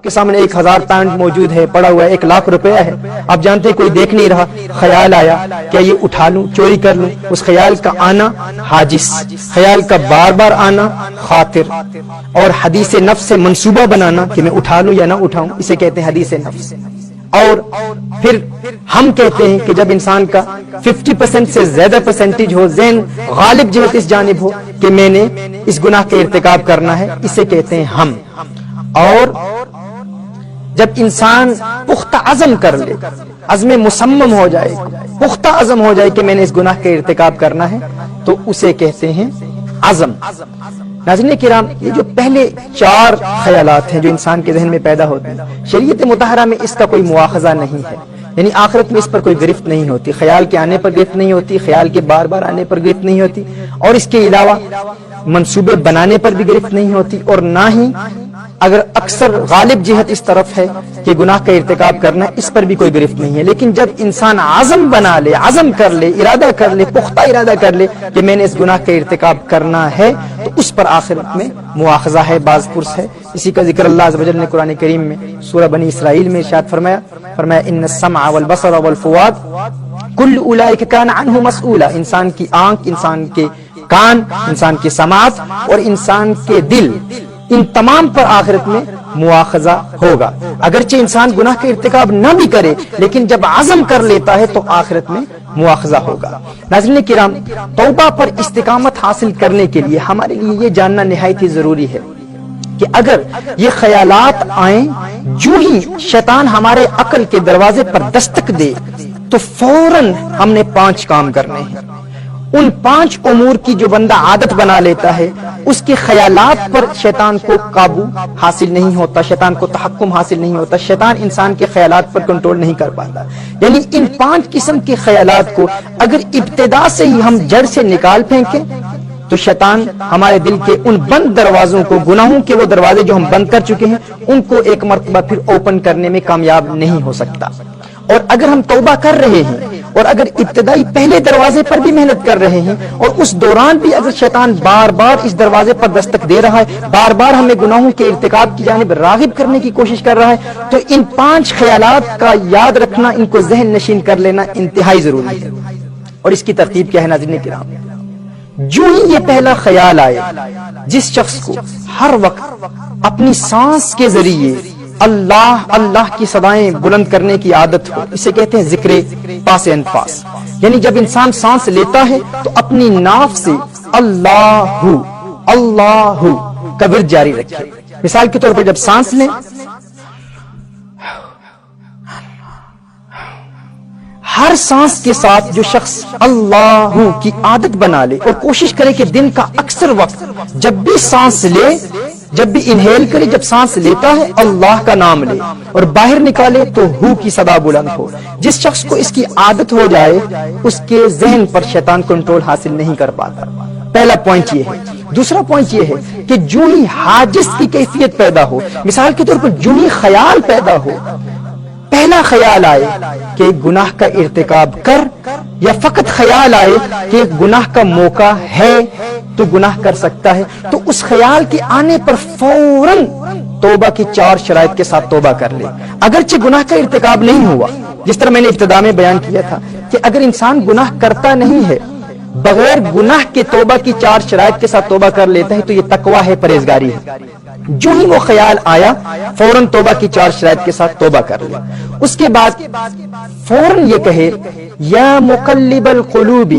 کے سامنے 1000 پاؤنڈ موجود ہے، پڑا ہوا ہے، 1,00,000 روپیہ ہے، آپ جانتے ہیں کوئی دیکھ نہیں رہا، خیال آیا کیا یہ اٹھا لوں، چوری کر لوں، اس خیال کا آنا حاجس، خیال کا بار بار آنا خاطر، اور حدیث نفس سے منصوبہ بنانا کہ میں اٹھا لوں یا نہ اٹھاؤں، اسے کہتے ہیں حدیث نفس۔ اور پھر ہم کہتے ہیں کہ جب انسان کا 50% سے زیادہ پرسنٹیج ہو، ذہن غالب جہت اس جانب ہو کہ میں نے اس گناہ کا ارتکاب کرنا ہے، اسے کہتے ہیں ہم۔ اور جب انسان پختہ عزم کر لے، عزم مصمم ہو جائے، پختہ عزم ہو جائے کہ میں نے اس گناہ کا ارتکاب کرنا ہے، تو اسے کہتے ہیں عزم۔ ناظرین کرام، یہ جو پہلے 4 خیالات ہیں جو انسان کے ذہن میں پیدا ہوتے ہیں، شریعت مطہرہ میں اس کا کوئی مواخذہ نہیں ہے، یعنی آخرت میں اس پر کوئی گرفت نہیں ہوتی، خیال کے آنے پر گرفت نہیں ہوتی، خیال کے بار بار آنے پر گرفت نہیں ہوتی، اور اس کے علاوہ منصوبے بنانے پر بھی گرفت نہیں ہوتی، اور نہ ہی اگر اکثر غالب جہت اس طرف ہے کہ گناہ کا ارتکاب کرنا، اس پر بھی کوئی گرفت نہیں ہے۔ لیکن جب انسان عزم بنا لے، عزم کر لے، ارادہ کر لے، پختہ ارادہ کر لے کہ میں نے اس گناہ کا ارتکاب کرنا ہے، تو اس پر آخرت میں مواخذہ ہے، باز پرس ہے۔ اسی کا ذکر اللہ عز و جل نے قرآن کریم میں سورہ بنی اسرائیل میں ارشاد فرمایا ان السمع والبصر والفؤاد کل اولئک کان عنہ مسئولا، انسان کی آنکھ، انسان کے کان، انسان کی سماعت اور انسان کے دل، ان تمام پر آخرت میں مواخذہ ہوگا۔ اگرچہ انسان گناہ کا ارتکاب نہ بھی کرے، لیکن جب عزم کر لیتا ہے تو آخرت میں مواخذہ ہوگا۔ ناظرین کرام، توبہ پر استقامت حاصل کرنے کے لیے ہمارے لیے یہ جاننا نہایت ہی ضروری ہے کہ اگر یہ خیالات آئیں، جو ہی شیطان ہمارے عقل کے دروازے پر دستک دے تو فوراً ہم نے 5 کام کرنے ہیں۔ ان 5 امور کی جو بندہ عادت بنا لیتا ہے، اس کے خیالات پر شیطان کو قابو حاصل نہیں ہوتا، شیطان کو تحکم حاصل نہیں ہوتا، شیطان انسان کے خیالات پر کنٹرول نہیں کر پاتا۔ یعنی ان 5 قسم کے خیالات کو اگر ابتدا سے ہی ہم جڑ سے نکال پھینکیں تو شیطان ہمارے دل کے ان بند دروازوں کو، گناہوں کے وہ دروازے جو ہم بند کر چکے ہیں، ان کو ایک مرتبہ پھر اوپن کرنے میں کامیاب نہیں ہو سکتا۔ اور اگر ہم توبہ کر رہے ہیں اور اگر ابتدائی پہلے دروازے پر بھی محنت کر رہے ہیں، اور اس دوران بھی اگر شیطان بار بار اس دروازے پر دستک دے رہا ہے، بار بار ہمیں گناہوں کے ارتکاب کی جانب راغب کرنے کی کوشش کر رہا ہے، تو ان 5 خیالات کا یاد رکھنا، ان کو ذہن نشین کر لینا انتہائی ضروری ہے۔ اور اس کی ترتیب کیا ہے ناظرین کرام؟ جو ہی یہ پہلا خیال آئے، جس شخص کو ہر وقت اپنی سانس کے ذریعے اللہ اللہ کی صدائیں بلند کرنے کی عادت ہو، اسے کہتے ہیں ذکر پاس انفاس، یعنی جب انسان سانس لیتا ہے تو اپنی ناف سے اللہ اللہ کا ورد جاری رکھے۔ مثال کے طور پر جب سانس لیں، ہر سانس کے ساتھ جو شخص اللہ کی عادت بنا لے اور کوشش کرے کہ دن کا اکثر وقت جب بھی سانس لے، جب بھی انہیل کرے، جب سانس لیتا ہے اللہ کا نام لے، اور باہر نکالے تو ہو کی صدا بلند ہو۔ جس شخص کو اس کی عادت ہو جائے، اس کے ذہن پر شیطان کنٹرول حاصل نہیں کر پاتا۔ پہلا پوائنٹ یہ ہے۔ دوسرا پوائنٹ یہ ہے کہ جو ہی حاجز کی کیفیت پیدا ہو، مثال کے طور پر جو ہی خیال پیدا ہو، پہلا خیال آئے کہ گناہ کا ارتکاب کر، یا فقط خیال آئے کہ گناہ کا موقع ہے تو گناہ کر سکتا ہے، تو اس خیال کے آنے پر فوراً توبہ کی 4 شرائط کے ساتھ توبہ کر لے۔ اگرچہ گناہ کا ارتکاب نہیں ہوا، جس طرح میں نے ابتدا میں بیان کیا تھا کہ اگر انسان گناہ کرتا نہیں ہے، بغیر گناہ کے توبہ کی 4 شرائط کے ساتھ توبہ کر لیتا ہے، تو یہ تقویٰ ہے، پرہیزگاری ہے۔ جو ہی وہ خیال آیا فوراً توبہ کی 4 شرائط کے ساتھ توبہ کر لے۔ اس کے بعد فوراً یہ کہے یا مقلب القلوب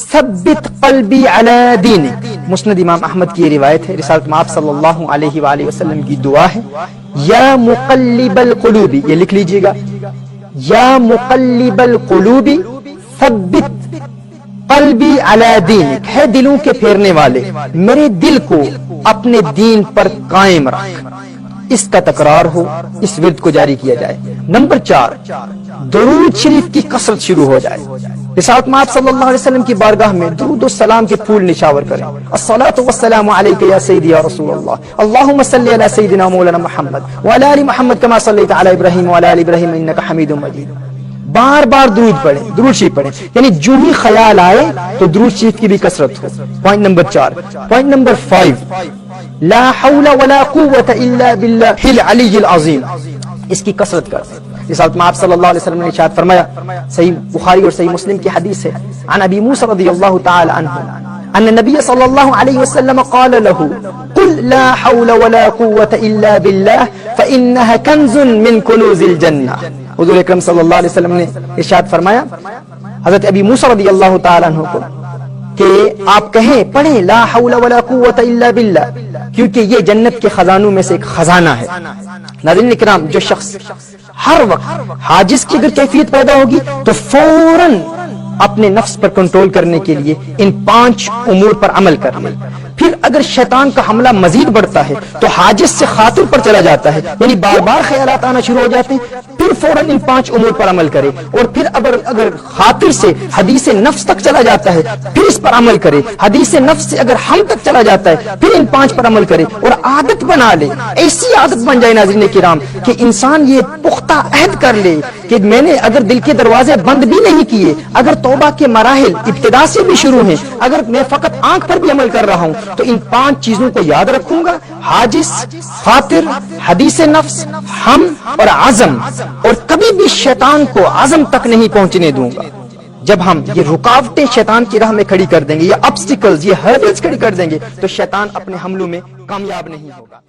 ثبت قلبی علی دینک۔ مسند امام احمد کی یہ روایت ہے، رسالت میں آپ صلی اللہ علیہ وآلہ وسلم کی دعا ہے، یا مقلب القلوب، یہ لکھ لیجئے گا، یا مقلب القلوب ثبت قلبی علی دینک، ہے دلوں کے پھیرنے والے، میرے دل کو اپنے دین پر قائم رکھ۔ اس کا تکرار ہو، اس ورد کو جاری کیا جائے۔ نمبر 4، درود شریف کی کثرت شروع ہو جائے۔ رسالت میں آپ صلی اللہ علیہ وسلم کی بارگاہ میں درود و سلام کے پھول نشاور کریں۔ الصلاۃ والسلام علیک یا سیدی یا رسول اللہ، اللہم صلی علی سیدنا مولانا محمد وعلی آل محمد کما صلیت علی ابراہیم وعلی آل ابراہیم انک حمید مجید۔ بار بار درود پڑھیں، درود شریف پڑھیں، یعنی جو ہی خیال آئے تو درود شریف کی بھی کثرت ہو۔ Point number 4۔ پوائنٹ نمبر 5، لا حول ولا قوة الا باللہ العلی العظیم، اس کی کثرت کرتے ہیں۔ اس حالت میں آپ صلی اللہ علیہ وسلم نے ارشاد فرمایا، صحیح بخاری اور صحیح مسلم کی حدیث ہے، عن ابی موسیٰ رضی اللہ تعالی عنہ ان النبی صلی اللہ علیہ وسلم قال له قل لا حول ولا قوة الا باللہ فإنها کنز من کنوز الجنہ۔ حضور اکرم صلی اللہ علیہ وسلم نے ارشاد فرمایا حضرت ابی موسیٰ رضی اللہ تعالی عنہ کو کہ آپ کہیں پڑھیں لا حول ولا قوة الا باللہ، کیونکہ یہ جنت کے خزانوں میں سے ایک خزانہ ہے۔ ناظرین کرام، جو شخص ہر وقت حاجز کی اگر کیفیت پیدا ہوگی تو فوراً اپنے نفس پر کنٹرول کرنے کے لیے ان 5 امور پر عمل کر لے۔ پھر اگر شیطان کا حملہ مزید بڑھتا ہے تو حاجز سے خاطر پر چلا جاتا ہے، یعنی بار بار خیالات آنا شروع ہو جاتے ہیں، پھر فوراً ان 5 امور پر عمل کرے، اور پھر اگر خاطر سے حدیث نفس تک چلا جاتا ہے پھر اس پر عمل کرے، حدیث نفس سے اگر ہم تک چلا جاتا ہے پھر ان 5 پر عمل کرے اور عادت بنا لے، ایسی عادت بن جائے ناظرین کرام کہ انسان یہ پختہ عہد کر لے کہ میں نے اگر دل کے دروازے بند بھی نہیں کیے، اگر توبہ کے مراحل ابتدا سے بھی شروع ہیں، اگر میں فقط آنکھ پر بھی عمل کر رہا ہوں تو ان 5 چیزوں کو یاد رکھوں گا، حاجز، خاطر، حدیث نفس، ہم اور عزم، اور کبھی بھی شیطان کو عزم تک نہیں پہنچنے دوں گا۔ جب ہم یہ رکاوٹیں شیطان کی راہ میں کھڑی کر دیں گے، یہ obstacles، یہ hurdles کھڑی کر دیں گے تو شیطان اپنے حملوں میں کامیاب نہیں ہوگا۔